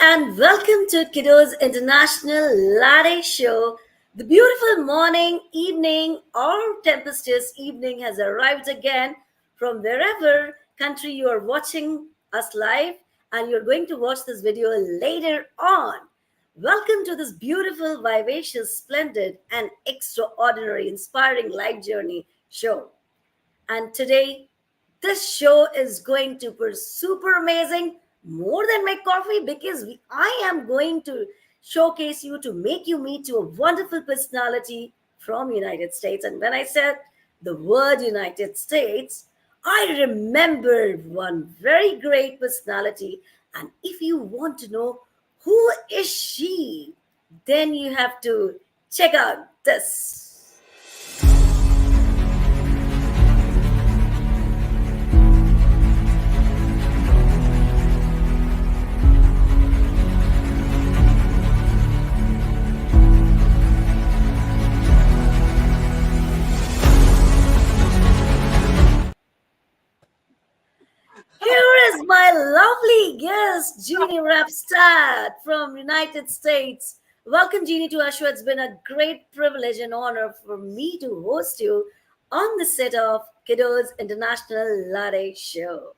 and welcome to Kiddos International Latte Show. The beautiful morning, evening, or tempestuous evening has arrived again from wherever country you are watching us live, and you're going to watch this video later on. Welcome to this beautiful, vivacious, splendid, and extraordinary, inspiring life journey show. And today, this show is going to be super amazing, more than my coffee, because I am going to showcase you to make you meet to a wonderful personality from United States. And when I said the word United States, I remember one very great personality. And if you want to know who is she, then you have to check out this. Here is my lovely guest, Jeannie Rapstad from United States. Welcome, Jeannie, to our show. It's been a great privilege and honor for me to host you on the set of Kiddos International Latte Show.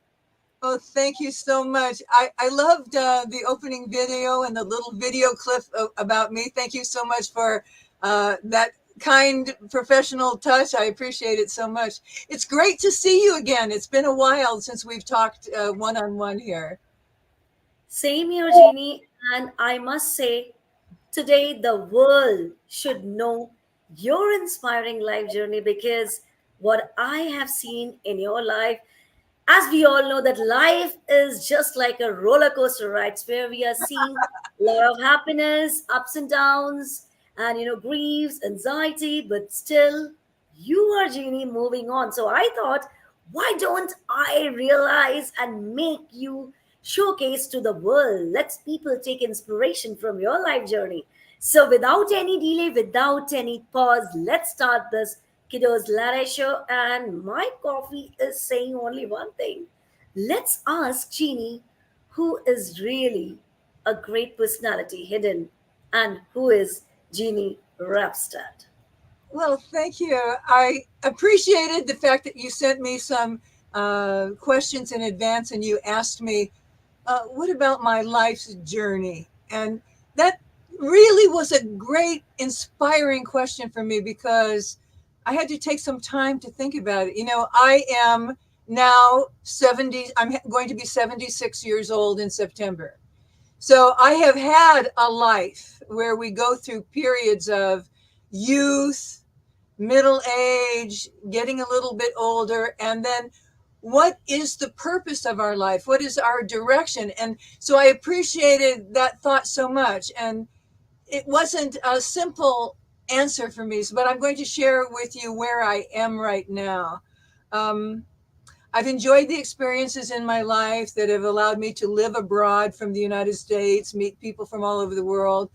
Oh, thank you so much. I loved the opening video and the little video clip about me. Thank you so much for that kind professional touch. I appreciate it so much. It's great to see you again. It's been a while since we've talked one-on-one here. Same here, Jeannie. And I must say, today the world should know your inspiring life journey, because what I have seen in your life, as we all know, that life is just like a roller coaster ride where we are seeing a lot of happiness, ups and downs, and griefs, anxiety, but still you are, Jeannie, moving on. So I thought, why don't I realize and make you showcase to the world? Let people take inspiration from your life journey. So without any delay, without any pause, let's start this Kiddos Latte Show. And my coffee is saying only one thing. Let's ask Jeannie, who is really a great personality hidden, and who is Jeannie Rapstad. Well, thank you. I appreciated the fact that you sent me some questions in advance, and you asked me, what about my life's journey? And that really was a great, inspiring question for me, because I had to take some time to think about it. I am now 70, I'm going to be 76 years old in September. So I have had a life where we go through periods of youth, middle age, getting a little bit older, and then what is the purpose of our life? What is our direction? And so I appreciated that thought so much. And it wasn't a simple answer for me, but I'm going to share with you where I am right now. I've enjoyed the experiences in my life that have allowed me to live abroad from the United States, meet people from all over the world.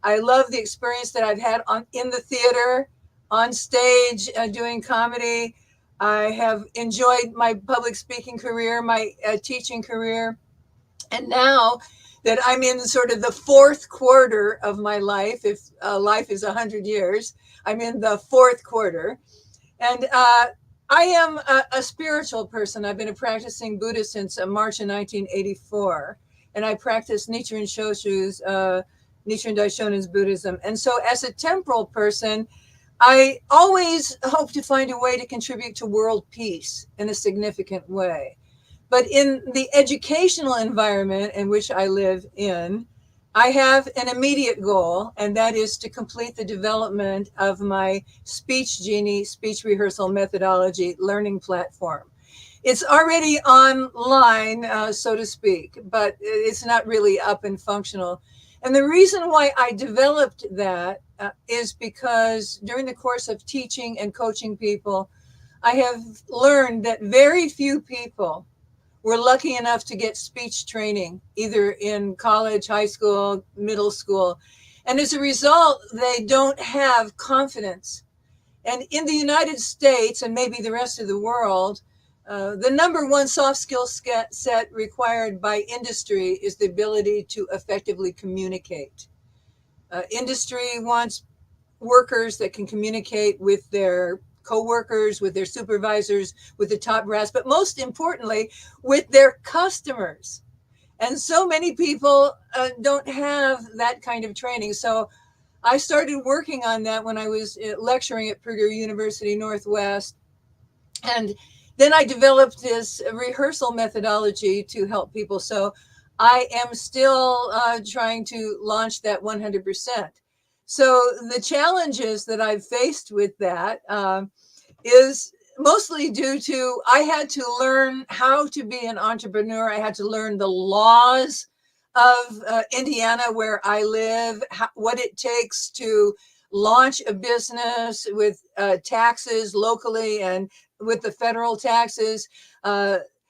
I love the experience that I've had in the theater, on stage, doing comedy. I have enjoyed my public speaking career, my teaching career. And now that I'm in sort of the fourth quarter of my life, if life is 100 years, I'm in the fourth quarter. And I am a spiritual person. I've been a practicing Buddhist since March of 1984. And I practice Nichiren Shoshu's, Nichiren Daishonen's Buddhism. And so as a temporal person, I always hope to find a way to contribute to world peace in a significant way. But in the educational environment in which I live in, I have an immediate goal, and that is to complete the development of my SpeechJeannie speech rehearsal methodology learning platform. It's already online, so to speak, but it's not really up and functional. And the reason why I developed that is because during the course of teaching and coaching people, I have learned that very few people were lucky enough to get speech training, either in college, high school, middle school. And as a result, they don't have confidence. And in the United States, and maybe the rest of the world, The number one soft skill set required by industry is the ability to effectively communicate. Industry wants workers that can communicate with their coworkers, with their supervisors, with the top brass, but most importantly, with their customers. And so many people don't have that kind of training. So I started working on that when I was lecturing at Purdue University Northwest. And then I developed this rehearsal methodology to help people. So I am still trying to launch that 100%. So the challenges that I've faced with that is mostly due to I had to learn how to be an entrepreneur. I had to learn the laws of Indiana, where I live, what it takes to launch a business with taxes locally and with the federal taxes.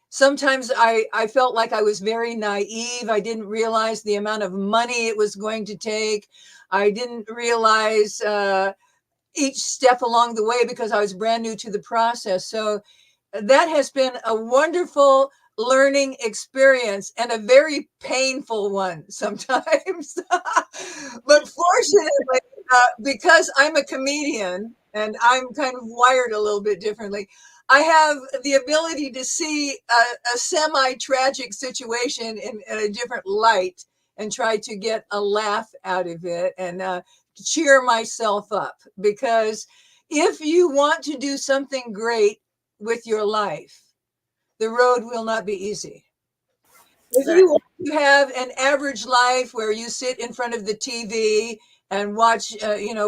Sometimes I felt like I was very naive. I didn't realize the amount of money it was going to take. I didn't realize each step along the way because I was brand new to the process. So that has been a wonderful learning experience and a very painful one sometimes. But fortunately, because I'm a comedian and I'm kind of wired a little bit differently, I have the ability to see a semi-tragic situation in a different light and try to get a laugh out of it and cheer myself up. Because if you want to do something great with your life, the road will not be easy. If you Right. want to have an average life where you sit in front of the TV and watch,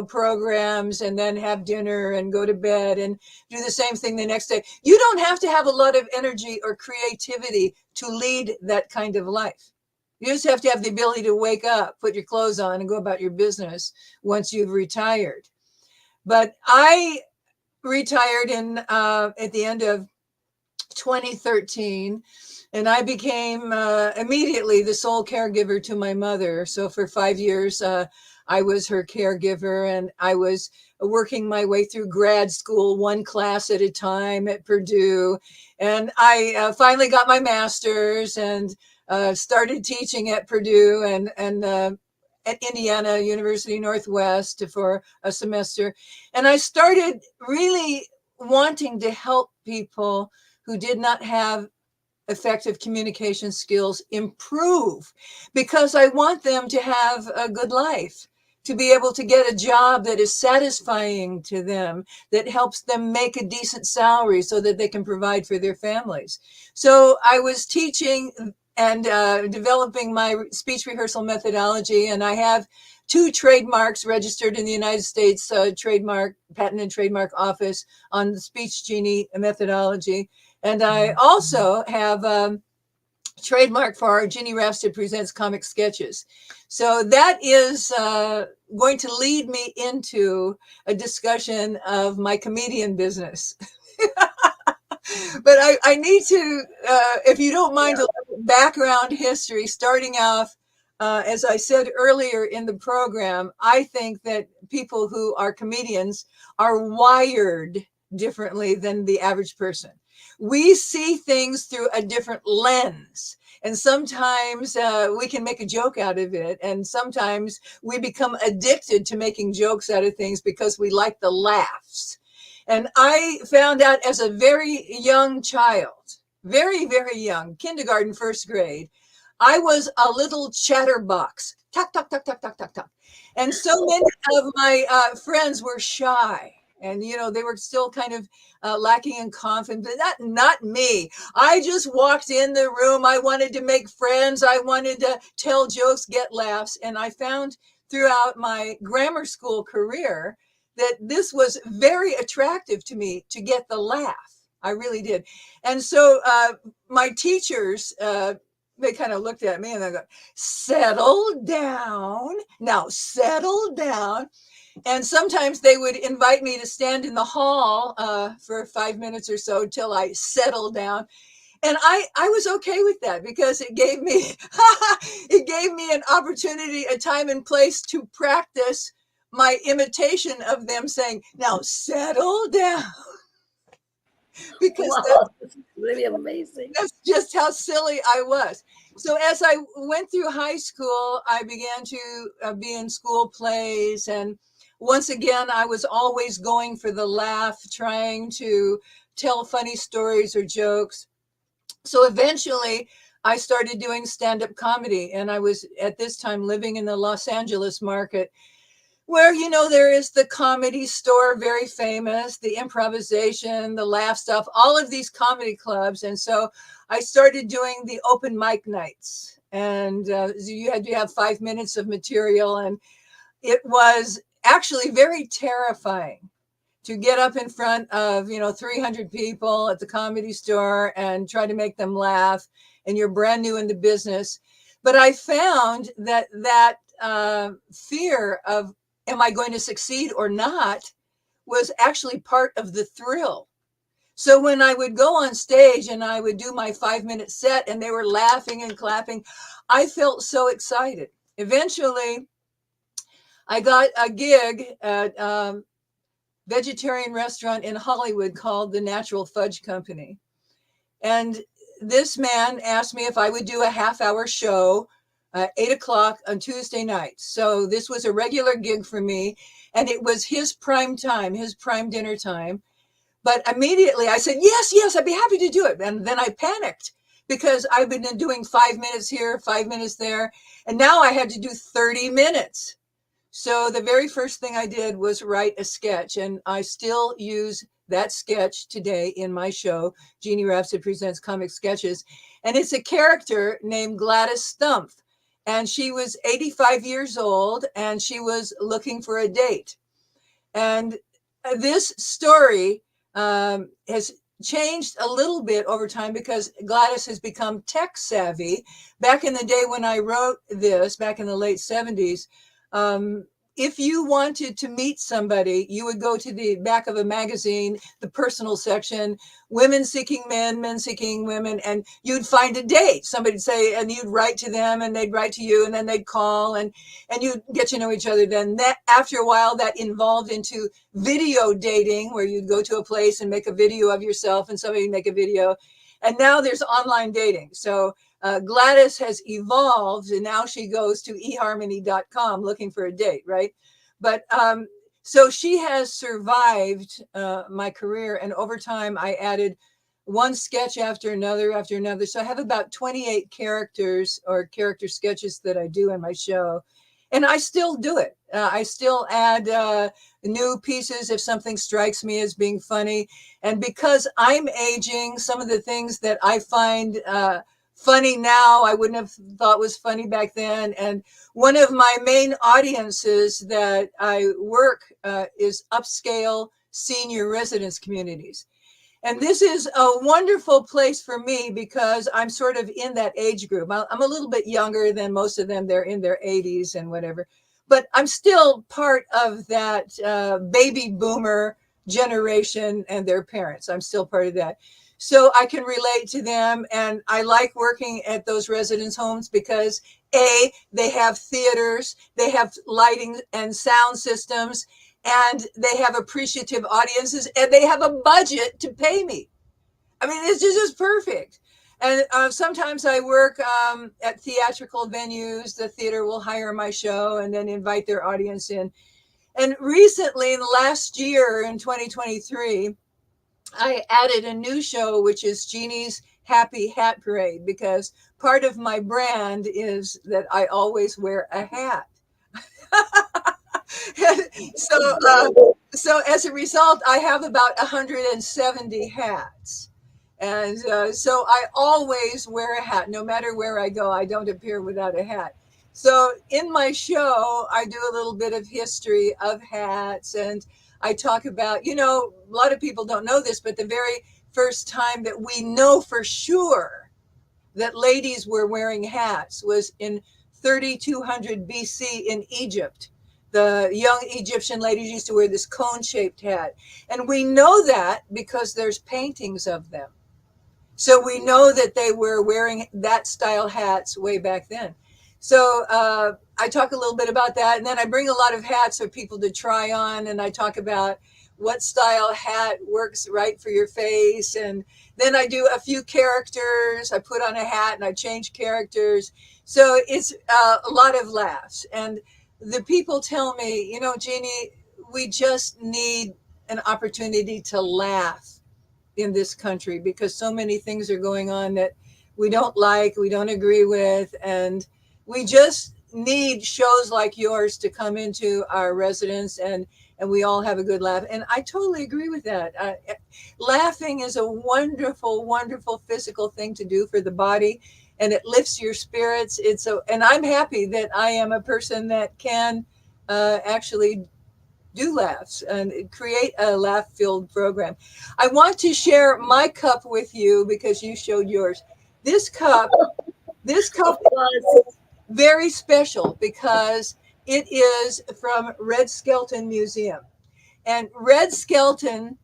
programs and then have dinner and go to bed and do the same thing the next day, you don't have to have a lot of energy or creativity to lead that kind of life. You just have to have the ability to wake up, put your clothes on, and go about your business once you've retired. But I retired in at the end of 2013, and I became immediately the sole caregiver to my mother. So for 5 years, I was her caregiver, and I was working my way through grad school, one class at a time at Purdue. And I finally got my master's and started teaching at Purdue and at Indiana University Northwest for a semester. And I started really wanting to help people who did not have effective communication skills improve, because I want them to have a good life, to be able to get a job that is satisfying to them, that helps them make a decent salary so that they can provide for their families. So I was teaching and developing my speech rehearsal methodology, and I have 2 trademarks registered in the United States trademark patent and trademark office on the SpeechJeannie methodology. And I also have trademark for our Jeannie Rapstad Presents Comic Sketches. So that is going to lead me into a discussion of my comedian business. But I need to, if you don't mind, a little background history, starting off. As I said earlier in the program, I think that people who are comedians are wired differently than the average person. We see things through a different lens. And sometimes we can make a joke out of it. And sometimes we become addicted to making jokes out of things because we like the laughs. And I found out as a very young child, very, very young, kindergarten, first grade, I was a little chatterbox. Talk, talk, talk, talk, talk, talk, talk. And so many of my friends were shy. And, they were still kind of lacking in confidence, but not me. I just walked in the room. I wanted to make friends. I wanted to tell jokes, get laughs. And I found throughout my grammar school career that this was very attractive to me, to get the laugh. I really did. And so my teachers, they kind of looked at me and they go, settle down. Now, settle down. And sometimes they would invite me to stand in the hall for 5 minutes or so till I settled down. And I was okay with that because it gave me it gave me an opportunity, a time and place to practice my imitation of them saying, now settle down. because Wow, this is really amazing. that's just how silly I was. So as I went through high school, I began to be in school plays. And once again, I was always going for the laugh, trying to tell funny stories or jokes. So eventually, I started doing stand-up comedy. And I was at this time living in the Los Angeles market, where there is the Comedy Store, very famous, the improvisation, the laugh stuff, all of these comedy clubs. And so I started doing the open mic nights, and you had to have 5 minutes of material, and it was actually very terrifying to get up in front of 300 people at the Comedy Store and try to make them laugh, and you're brand new in the business. But I found that fear of, am I going to succeed or not, was actually part of the thrill. So when I would go on stage and I would do my 5 minute set and they were laughing and clapping, I felt so excited. Eventually, I got a gig at a vegetarian restaurant in Hollywood called the Natural Fudge Company. And this man asked me if I would do a half-hour show, 8 o'clock on Tuesday nights. So this was a regular gig for me, and it was his prime time, his prime dinner time. But immediately I said, yes, yes, I'd be happy to do it. And then I panicked because I've been doing 5 minutes here, 5 minutes there. And now I had to do 30 minutes. So the very first thing I did was write a sketch, and I still use that sketch today in my show, Jeannie Rapstad Presents Comic Sketches. And it's a character named Gladys Stumpf. And she was 85 years old, and she was looking for a date. And this story has changed a little bit over time because Gladys has become tech savvy. Back in the day when I wrote this, back in the late 70s, if you wanted to meet somebody, you would go to the back of a magazine, the personal section, women seeking men, men seeking women, and you'd find a date. Somebody'd say, and you'd write to them, and they'd write to you, and then they'd call, and you'd get to know each other. Then that, after a while, that evolved into video dating, where you'd go to a place and make a video of yourself, and somebody would make a video. And now there's online dating. So Gladys has evolved, and now she goes to eharmony.com looking for a date, right? But so she has survived my career, and over time I added one sketch after another after another. So I have about 28 characters or character sketches that I do in my show, and I still do it. I still add new pieces if something strikes me as being funny. And because I'm aging, some of the things that I find funny now, I wouldn't have thought was funny back then. And one of my main audiences that I work is upscale senior residence communities. And this is a wonderful place for me because I'm sort of in that age group. I'm a little bit younger than most of them. They're in their 80s and whatever. But I'm still part of that baby boomer generation and their parents. I'm still part of that. So I can relate to them. And I like working at those residence homes because A, they have theaters, they have lighting and sound systems, and they have appreciative audiences, and they have a budget to pay me. I mean, it's just perfect. And sometimes I work at theatrical venues. The theater will hire my show and then invite their audience in. And recently, in the last year, in 2023, I added a new show, which is Jeannie's Happy Hat Parade, because part of my brand is that I always wear a hat. So as a result, I have about 170 hats. And so I always wear a hat. No matter where I go, I don't appear without a hat. So in my show, I do a little bit of history of hats, and I talk about, a lot of people don't know this, but the very first time that we know for sure that ladies were wearing hats was in 3200 BC in Egypt. The young Egyptian ladies used to wear this cone-shaped hat. And we know that because there's paintings of them. So we know that they were wearing that style hats way back then. So I talk a little bit about that. And then I bring a lot of hats for people to try on. And I talk about what style hat works right for your face. And then I do a few characters. I put on a hat and I change characters. So it's a lot of laughs. And the people tell me, you know, Jeannie, we just need an opportunity to laugh in this country because so many things are going on that we don't like, we don't agree with, and we just need shows like yours to come into our residence and we all have a good laugh. And I totally agree with that. Laughing is a wonderful, wonderful physical thing to do for the body, and it lifts your spirits. And I'm happy that I am a person that can actually do laughs and create a laugh-filled program. I want to share my cup with you because you showed yours. This cup, this Of cup course. is very special because it is from Red Skelton Museum. And Red Skelton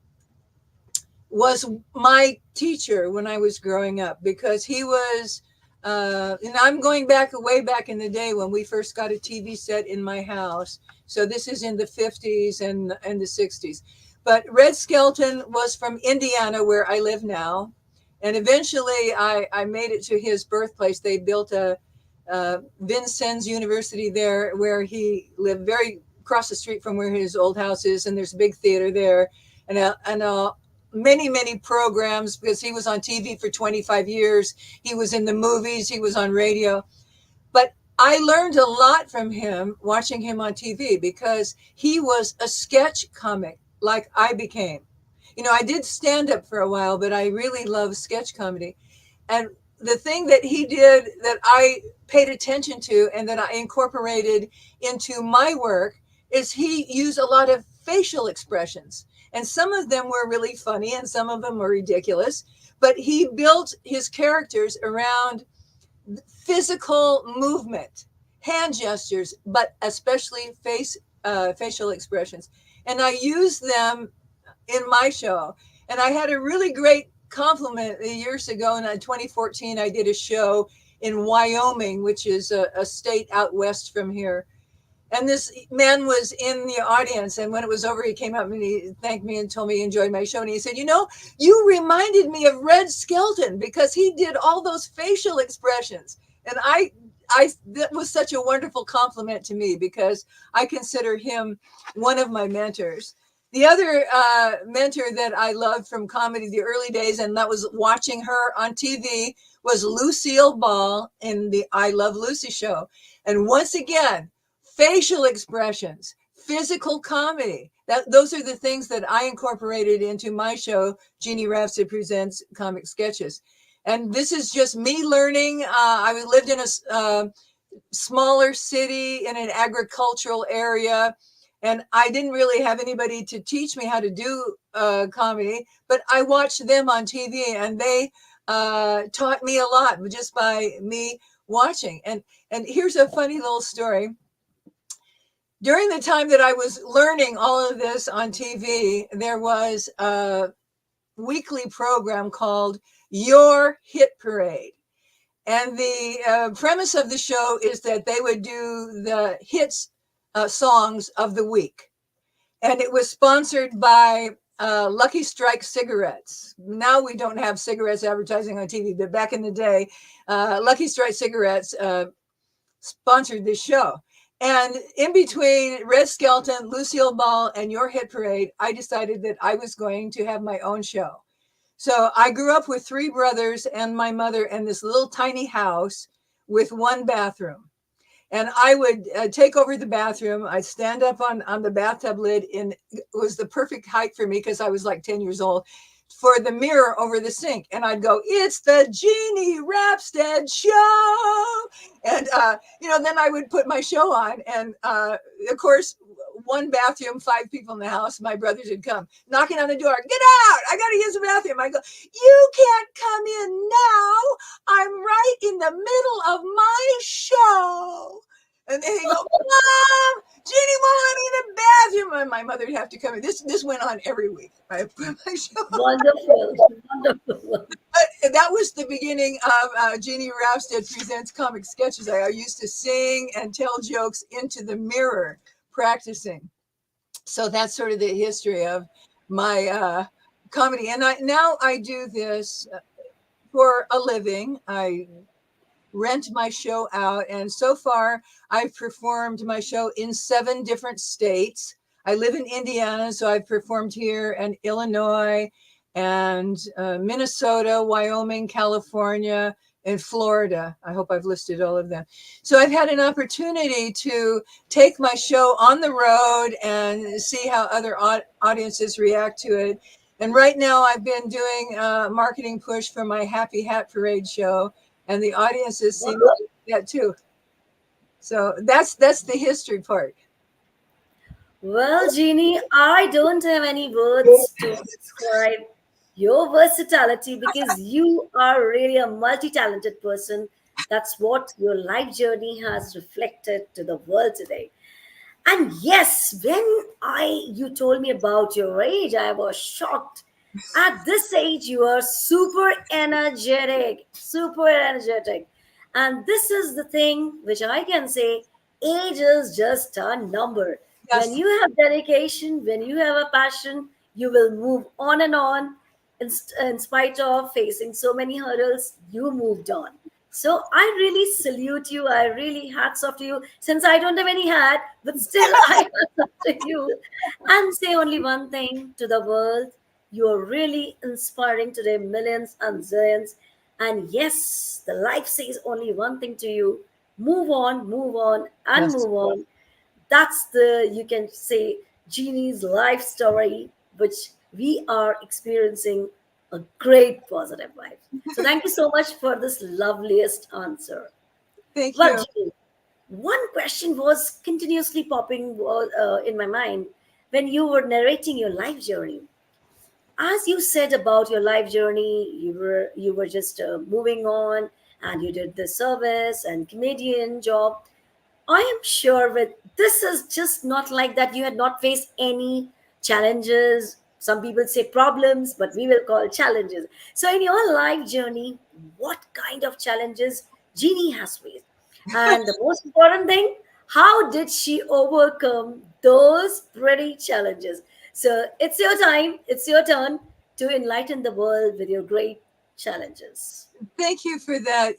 was my teacher when I was growing up because he was, and I'm going back way back in the day when we first got a TV set in my house. So this is in the 50s and the 60s. But Red Skelton was from Indiana, where I live now. And eventually I made it to his birthplace. They built a Vincennes University there where he lived, very across the street from where his old house is. And there's a big theater there. And many, many programs because he was on TV for 25 years. He was in the movies, he was on radio. But I learned a lot from him watching him on TV because he was a sketch comic like I became. You know, I did stand up for a while, but I really love sketch comedy. And the thing that he did that I paid attention to and that I incorporated into my work is he used a lot of facial expressions. And some of them were really funny and some of them were ridiculous. But he built his characters around physical movement, hand gestures, but especially facial expressions. And I use them in my show. And I had a really great compliment years ago in 2014. I did a show in Wyoming, which is a state out west from here. And this man was in the audience. And when it was over, he came up and he thanked me and told me he enjoyed my show. And he said, you know, you reminded me of Red Skelton because he did all those facial expressions. And that was such a wonderful compliment to me because I consider him one of my mentors. The other mentor that I loved from comedy the early days, and that was watching her on TV, was Lucille Ball in the I Love Lucy show. And once again, facial expressions, physical comedy. Those are the things that I incorporated into my show, Jeannie Rapstad Presents Comic Sketches. And this is just me learning. I lived in a smaller city in an agricultural area, and I didn't really have anybody to teach me how to do comedy, but I watched them on TV, and they taught me a lot just by me watching. And here's a funny little story. During the time that I was learning all of this on TV, there was a weekly program called Your Hit Parade. And the premise of the show is that they would do the hits songs of the week. And it was sponsored by Lucky Strike cigarettes. Now we don't have cigarettes advertising on TV, but back in the day, Lucky Strike cigarettes sponsored this show. And in between Red Skelton, Lucille Ball, and Your Hit Parade, I decided that I was going to have my own show. So I grew up with three brothers and my mother in this little tiny house with one bathroom. And I would take over the bathroom. I'd stand up on the bathtub lid, and it was the perfect height for me because I was like 10 years old, for the mirror over the sink. And I'd go, it's the Jeannie Rapstad Show. And, then I would put my show on. And, of course, one bathroom, 5 people in the house. My brothers would come knocking on the door. Get out! I got to use the bathroom. I go, you can't come in now. I'm right in the middle of my show. And then he'd go, Mom, Jeannie won't let me in the bathroom. And my mother would have to come in. This went on every week. I put my show on. Wonderful. Wonderful. But that was the beginning of Jeannie Rapstad Presents Comic Sketches. I used to sing and tell jokes into the mirror practicing. So that's sort of the history of my comedy. And I do this for a living. I rent my show out. And so far, I've performed my show in 7 different states. I live in Indiana, so I've performed here in Illinois and Minnesota, Wyoming, California, and Florida. I hope I've listed all of them. So I've had an opportunity to take my show on the road and see how other audiences react to it. And right now, I've been doing a marketing push for my Happy Hat Parade show, and the audiences seem to like that too. So that's the history part. Well, Jeannie, I don't have any words to describe your versatility because you are really a multi talented person. That's what your life journey has reflected to the world today. And yes, when I you told me about your age, I was shocked. At this age, you are super energetic, super energetic. And this is the thing which I can say age is just a number. When Yes, you have dedication, when you have a passion, you will move on and on. In spite of facing so many hurdles, you moved on. So I really salute you. I really hats off to you. Since I don't have any hat, but still I hats off to you. And say only one thing to the world. You are really inspiring today millions and zillions. And yes, the life says only one thing to you. Move on, and yes. move on. That's the, you can say, Jeannie's life story, which we are experiencing a great positive life. So thank you so much for this loveliest answer. Thank Well, you. Jeannie, one question was continuously popping in my mind when you were narrating your life journey. As you said about your life journey, you were just moving on, and you did the service and comedian job. I am sure with this is just not like that. You had not faced any challenges. Some people say problems, but we will call challenges. So, in your life journey, what kind of challenges Jeannie has faced? And the most important thing, how did she overcome those pretty challenges? So, it's your time, it's your turn to enlighten the world with your great challenges. Thank you for that.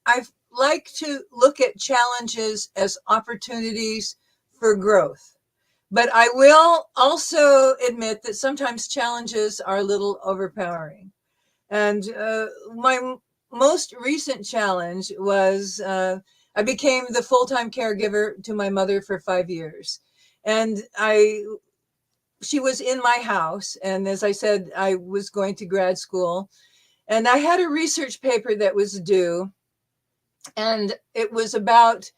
I like to look at challenges as opportunities for growth. But I will also admit that sometimes challenges are a little overpowering. And my most recent challenge was I became the full-time caregiver to my mother for 5 years. And she was in my house. And as I said, I was going to grad school. And I had a research paper that was due. And it was about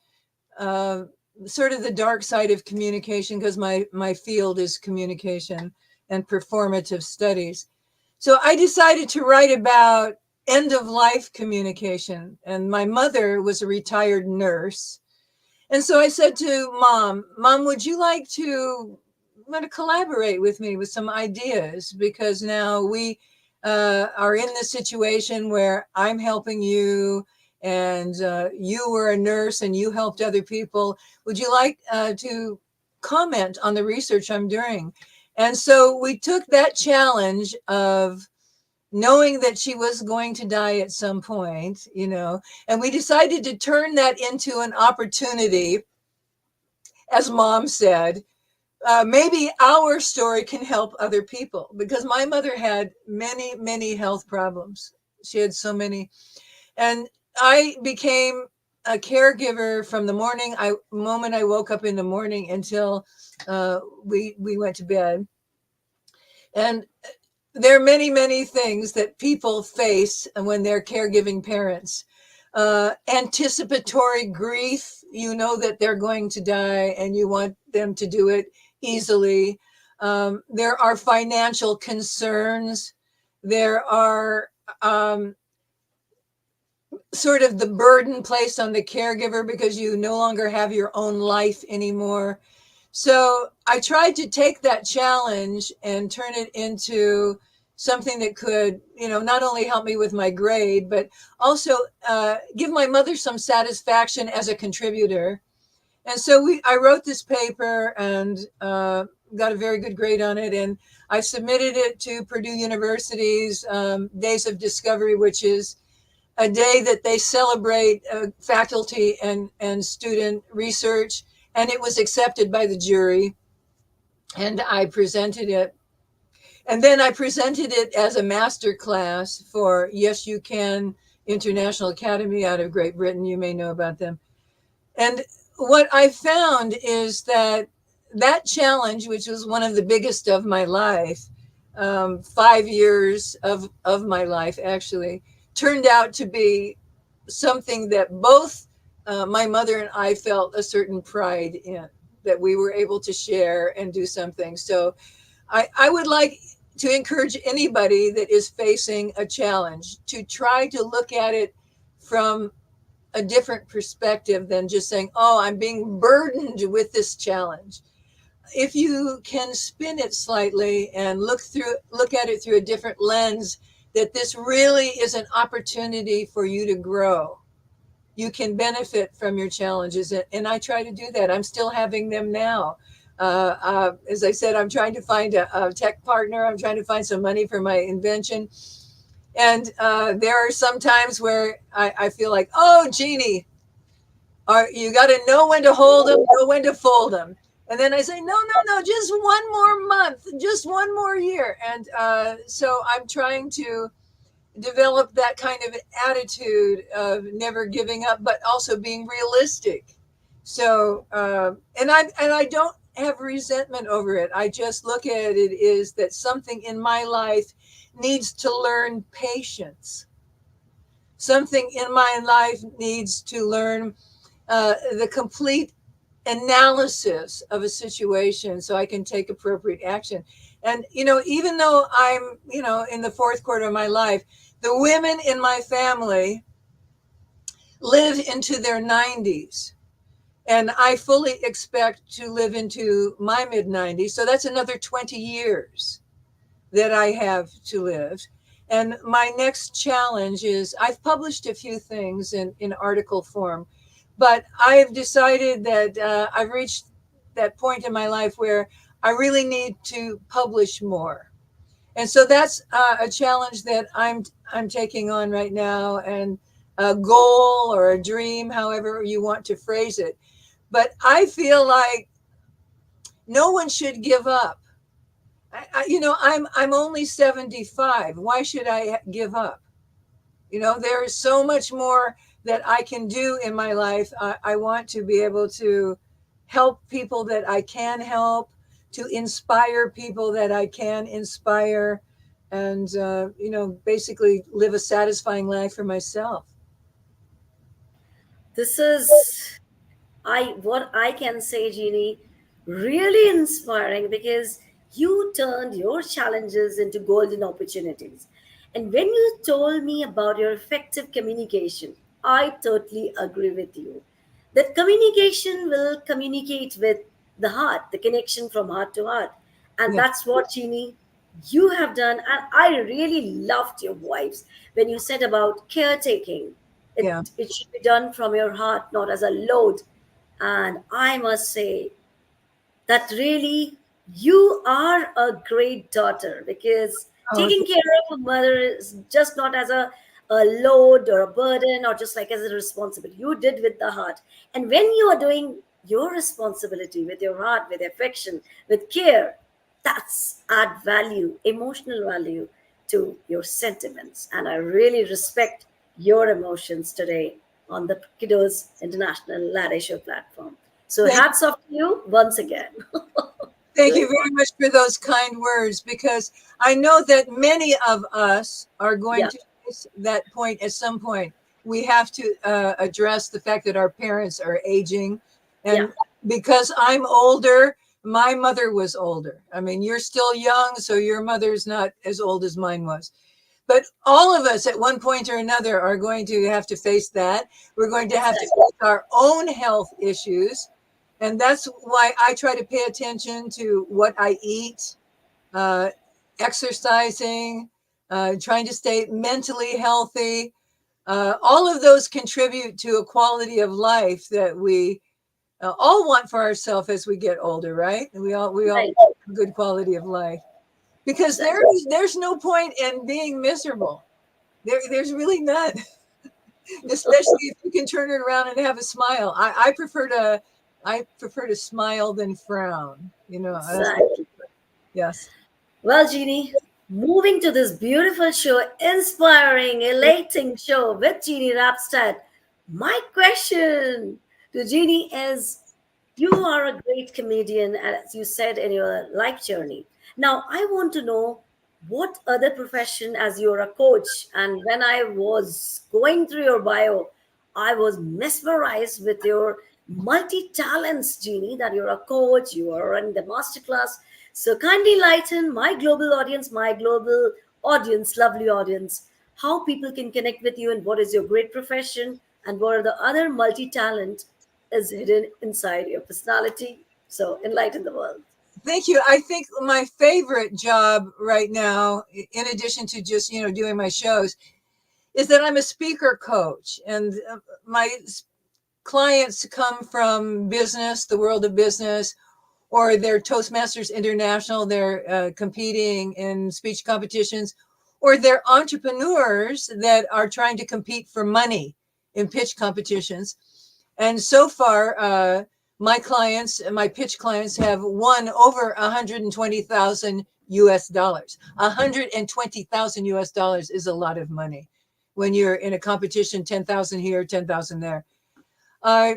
uh, sort of the dark side of communication, because my field is communication and performative studies. So I decided to write about end of life communication. And my mother was a retired nurse. And so I said to Mom, would you like to want to collaborate with me with some ideas? Because now we are in this situation where I'm helping you, and you were a nurse and you helped other people. Would you like to comment on the research I'm doing? And so we took that challenge of knowing that she was going to die at some point, and we decided to turn that into an opportunity. As Mom said, maybe our story can help other people, because my mother had many, many health problems. She had so many. And I became a caregiver from the moment I woke up in the morning until we went to bed. And there are many, many things that people face when they're caregiving parents. Anticipatory grief, you know that they're going to die and you want them to do it easily. There are financial concerns. There are sort of the burden placed on the caregiver because you no longer have your own life anymore. So I tried to take that challenge and turn it into something that could, not only help me with my grade, but also give my mother some satisfaction as a contributor. And so I wrote this paper and got a very good grade on it. And I submitted it to Purdue University's Days of Discovery, which is a day that they celebrate faculty and student research. And it was accepted by the jury. And I presented it. And then I presented it as a master class for Yes You Can International Academy out of Great Britain. You may know about them. And what I found is that that challenge, which was one of the biggest of my life, 5 years of my life actually, turned out to be something that both my mother and I felt a certain pride in, that we were able to share and do something. So I would like to encourage anybody that is facing a challenge to try to look at it from a different perspective than just saying, oh, I'm being burdened with this challenge. If you can spin it slightly and look at it through a different lens, that this really is an opportunity for you to grow. You can benefit from your challenges. And I try to do that. I'm still having them now. As I said, I'm trying to find a tech partner. I'm trying to find some money for my invention. And there are some times where I feel like, oh, Jeannie, you got to know when to hold them, know when to fold them. And then I say, no, just one more month, just one more year. And so I'm trying to develop that kind of attitude of never giving up, but also being realistic. So, and I don't have resentment over it. I just look at it is that something in my life needs to learn patience. Something in my life needs to learn the complete analysis of a situation so I can take appropriate action. And, even though I'm, in the fourth quarter of my life, the women in my family live into their 90s. And I fully expect to live into my mid 90s. So that's another 20 years that I have to live. And my next challenge is I've published a few things in article form, but I've decided that I've reached that point in my life where I really need to publish more. And so that's a challenge that I'm taking on right now, and a goal or a dream, however you want to phrase it. But I feel like no one should give up. I'm only 75. Why should I give up? There is so much more that I can do in my life. I want to be able to help people that I can help, to inspire people that I can inspire, and basically live a satisfying life for myself. This is what I can say, Jeannie, really inspiring because you turned your challenges into golden opportunities. And when you told me about your effective communication, I totally agree with you. That communication will communicate with the heart, the connection from heart to heart. And Yeah, that's what, Jeannie, you have done. And I really loved your voice when you said about caretaking. yeah. It should be done from your heart, not as a load. And I must say that really you are a great daughter because Oh, taking care of a mother is just not as a load or a burden or just like as a responsibility. You did with the heart. And when you are doing your responsibility with your heart, with affection, with care, that's add value, emotional value to your sentiments. And I really respect your emotions today on the Kiddos International Latte Show platform. So thank hats off to you once again. Thank you Great. very much for those kind words, because I know that many of us are going Yeah, to face that point at some point. We have to address the fact that our parents are aging. yeah. And because I'm older, my mother was older. I mean, you're still young, so your mother's not as old as mine was. But all of us at one point or another are going to have to face that. We're going to have to Exactly. face our own health issues. And that's why I try to pay attention to what I eat, uh, exercising, trying to stay mentally healthy. All of those contribute to a quality of life that we all want for ourselves as we get older, right? We all Right. want good quality of life, because That's there's no point in being miserable. There's really none, especially if you can turn it around and have a smile. I prefer to smile than frown. exactly. Yes. Well, Jeannie, moving to this beautiful show, inspiring, elating show with Jeannie Rapstad. My question to Jeannie is, you are a great comedian, as you said in your life journey. Now, I want to know what other profession, as you're a coach. And when I was going through your bio, I was mesmerized with your multi talents, Jeannie, that you're a coach, you are running the masterclass. So kindly enlighten my global audience, lovely audience, how people can connect with you and what is your great profession and what are the other multi talent is hidden inside your personality. So enlighten the world. Thank you. I think my favorite job right now, in addition to just doing my shows, is that I'm a speaker coach, and my clients come from business, the world of business, or they're Toastmasters International, they're competing in speech competitions, or they're entrepreneurs that are trying to compete for money in pitch competitions. And so far, my pitch clients have won over 120,000 US dollars. 120,000 US dollars is a lot of money when you're in a competition, 10,000 here, 10,000 there. Uh,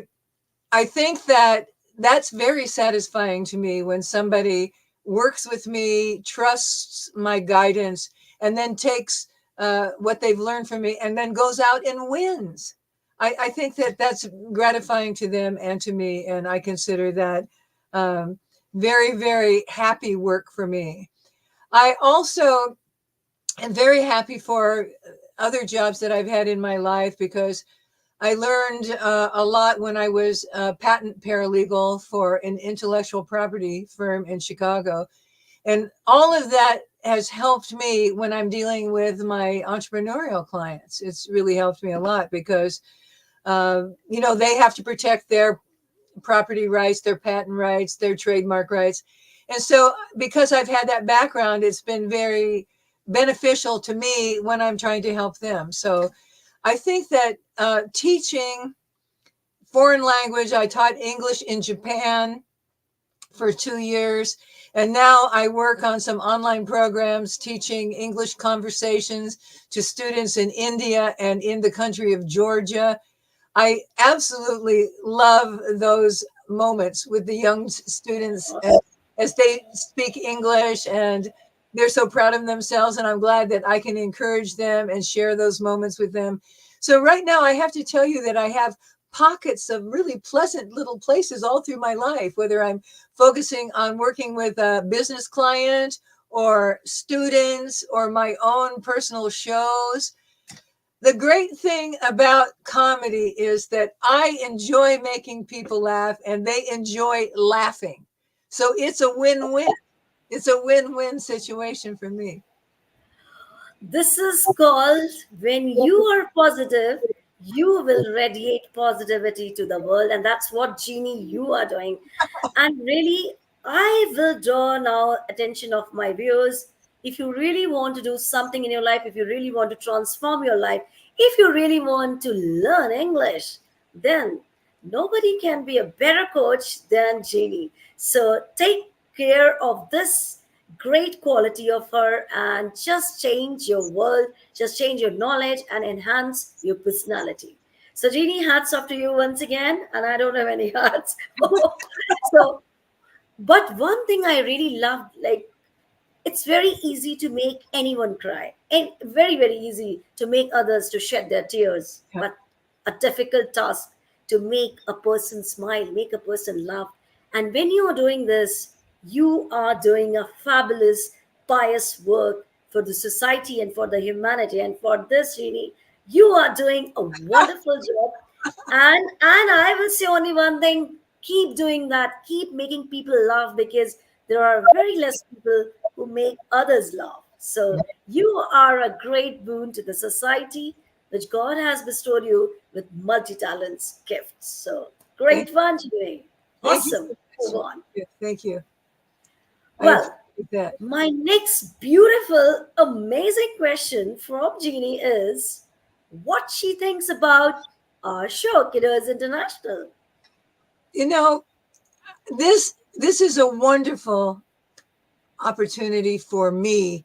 I think that that's very satisfying to me when somebody works with me, trusts my guidance, and then takes what they've learned from me and then goes out and wins. I think that that's gratifying to them and to me, and I consider that um, very, very happy work for me. I also am very happy for other jobs that I've had in my life, because I learned a lot when I was a patent paralegal for an intellectual property firm in Chicago. And all of that has helped me when I'm dealing with my entrepreneurial clients. It's really helped me a lot, because, they have to protect their property rights, their patent rights, their trademark rights. And so, because I've had that background, it's been very beneficial to me when I'm trying to help them. So I think that teaching foreign language, I taught English in Japan for 2 years. And now I work on some online programs teaching English conversations to students in India and in the country of Georgia. I absolutely love those moments with the young students as they speak English, and they're so proud of themselves. And I'm glad that I can encourage them and share those moments with them. So right now, I have to tell you that I have pockets of really pleasant little places all through my life, whether I'm focusing on working with a business client or students or my own personal shows. The great thing about comedy is that I enjoy making people laugh and they enjoy laughing. So it's a win-win. It's a win-win situation for me. This is called when you are positive, you will radiate positivity to the world. And that's what, Jeannie, you are doing. And really, I will draw now attention of my viewers. If you really want to do something in your life, if you really want to transform your life, if you really want to learn English, then nobody can be a better coach than Jeannie. So take care of this great quality of her and just change your world, just change your knowledge and enhance your personality. So, Jeannie, hats off to you once again. And I don't have any hats. So, but one thing I really loved, like, it's very easy to make anyone cry and very, very easy to make others to shed their tears, Yeah. but a difficult task to make a person smile, make a person laugh. And when you are doing this, you are doing a fabulous pious work for the society and for the humanity. And for this, Jeannie, you are doing a wonderful job. And I will say only one thing: keep doing that, keep making people laugh, because there are very less people who make others laugh. So you are a great boon to the society, which God has bestowed you with multi-talents gifts. So Thank great one, Jeannie. Thank you Awesome. so Move much. on. Thank you. I Well, appreciate that. my next beautiful, amazing question from Jeannie is what she thinks about our show, Kiddos International. You know, this is a wonderful opportunity for me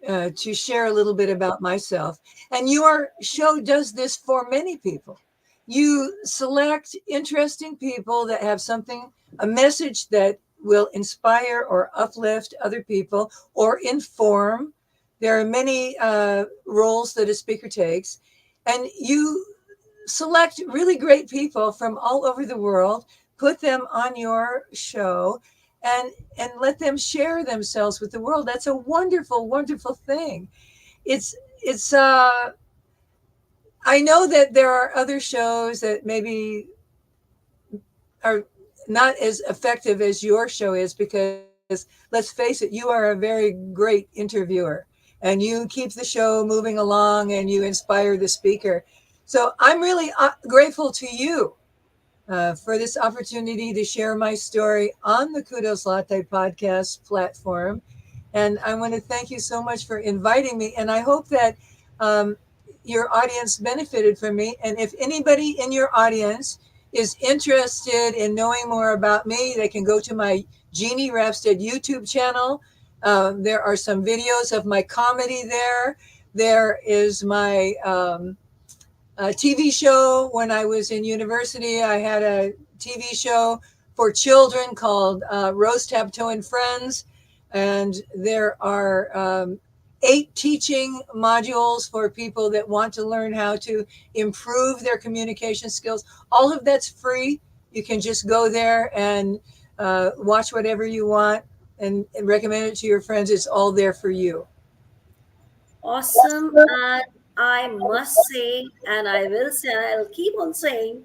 to share a little bit about myself. And your show does this for many people. You select interesting people that have something, a message that will inspire or uplift other people or inform. There are many roles that a speaker takes, and you select really great people from all over the world, put them on your show, and let them share themselves with the world. That's a wonderful, wonderful thing. It's I know that there are other shows that maybe are not as effective as your show is, because let's face it, you are a very great interviewer and you keep the show moving along and you inspire the speaker. So I'm really grateful to you for this opportunity to share my story on the Kudos Latte podcast platform. And I want to thank you so much for inviting me. And I hope that um, your audience benefited from me. And if anybody in your audience is interested in knowing more about me, they can go to my Jeannie Rapstad YouTube channel. There are some videos of my comedy there. There is my TV show. When I was in university, I had a TV show for children called Rose Tableau and Friends. And there are 8 teaching modules for people that want to learn how to improve their communication skills. All of that's free. You can just go there and watch whatever you want and recommend it to your friends. It's all there for you. Awesome. And I must say, and I will say, and I'll keep on saying,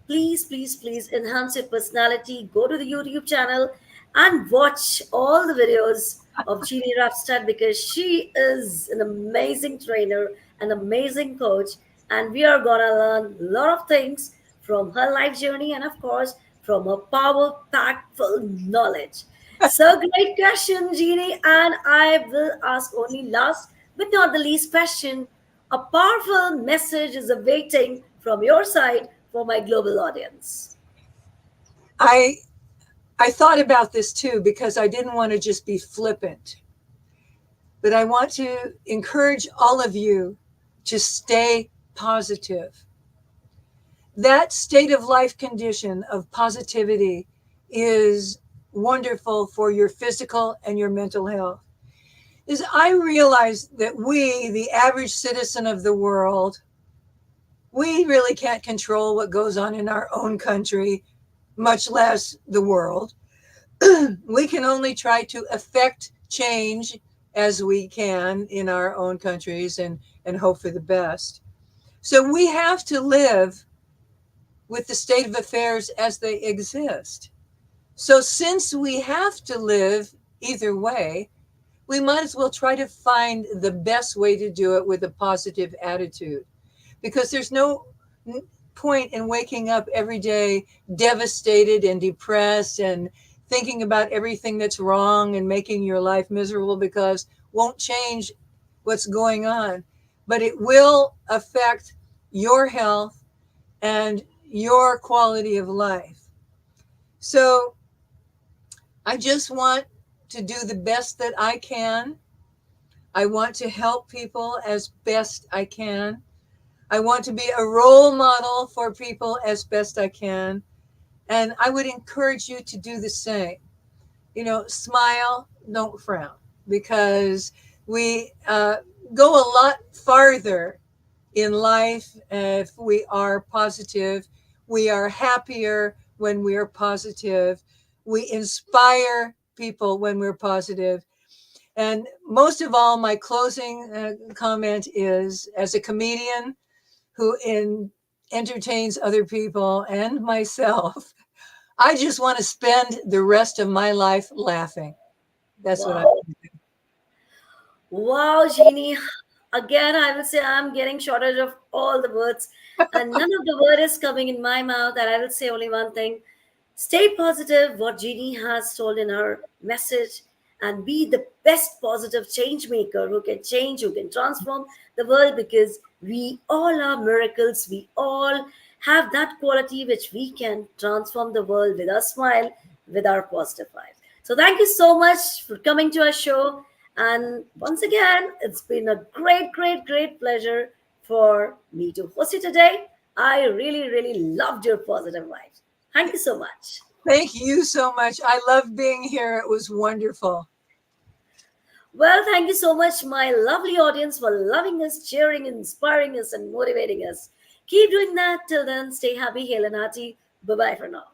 please, please, please enhance your personality. Go to the YouTube channel and watch all the videos of Jeannie Rapstad because she is an amazing trainer, an amazing coach, and we are gonna learn a lot of things from her life journey and, of course, from her power packed full knowledge. So great question, Jeannie, and I will ask only last but not the least question. A powerful message is awaiting from your side for my global audience. I I thought about this too because I didn't want to just be flippant, but I want to encourage all of you to stay positive. That state of life condition of positivity is wonderful for your physical and your mental health. Is I realize that we, the average citizen of the world, we really can't control what goes on in our own country, much less the world. We can only try to affect change as we can in our own countries and hope for the best. So we have to live with the state of affairs as they exist. So since we have to live either way, we might as well try to find the best way to do it with a positive attitude, because there's no point in waking up every day devastated and depressed and thinking about everything that's wrong and making your life miserable, because won't change what's going on, but it will affect your health and your quality of life. So I just want to do the best that I can. I want to help people as best I can. I want to be a role model for people as best I can. And I would encourage you to do the same. You know, smile, don't frown, because we go a lot farther in life if we are positive. We are happier when we are positive. We inspire people when we're positive. And most of all, my closing comment is, as a comedian who entertains other people and myself, I just want to spend the rest of my life laughing. That's what I. Wow. Wow, Jeannie. Again, I will say I'm getting shortage of all the words, and none of the word is coming in my mouth. And I will say only one thing. Stay positive, what Jeannie has told in her message, and be the best positive change maker who can change, who can transform the world, because we all are miracles. We all have that quality which we can transform the world with our smile, with our positive vibes. So, thank you so much for coming to our show. And once again, it's been a great, great, great pleasure for me to host you today. I really, really loved your positive vibes. Thank you so much. Thank you so much. I love being here. It was wonderful. Well, thank you so much, my lovely audience, for loving us, cheering, inspiring us, and motivating us. Keep doing that. Till then, stay happy, hale, and hearty. Bye bye for now.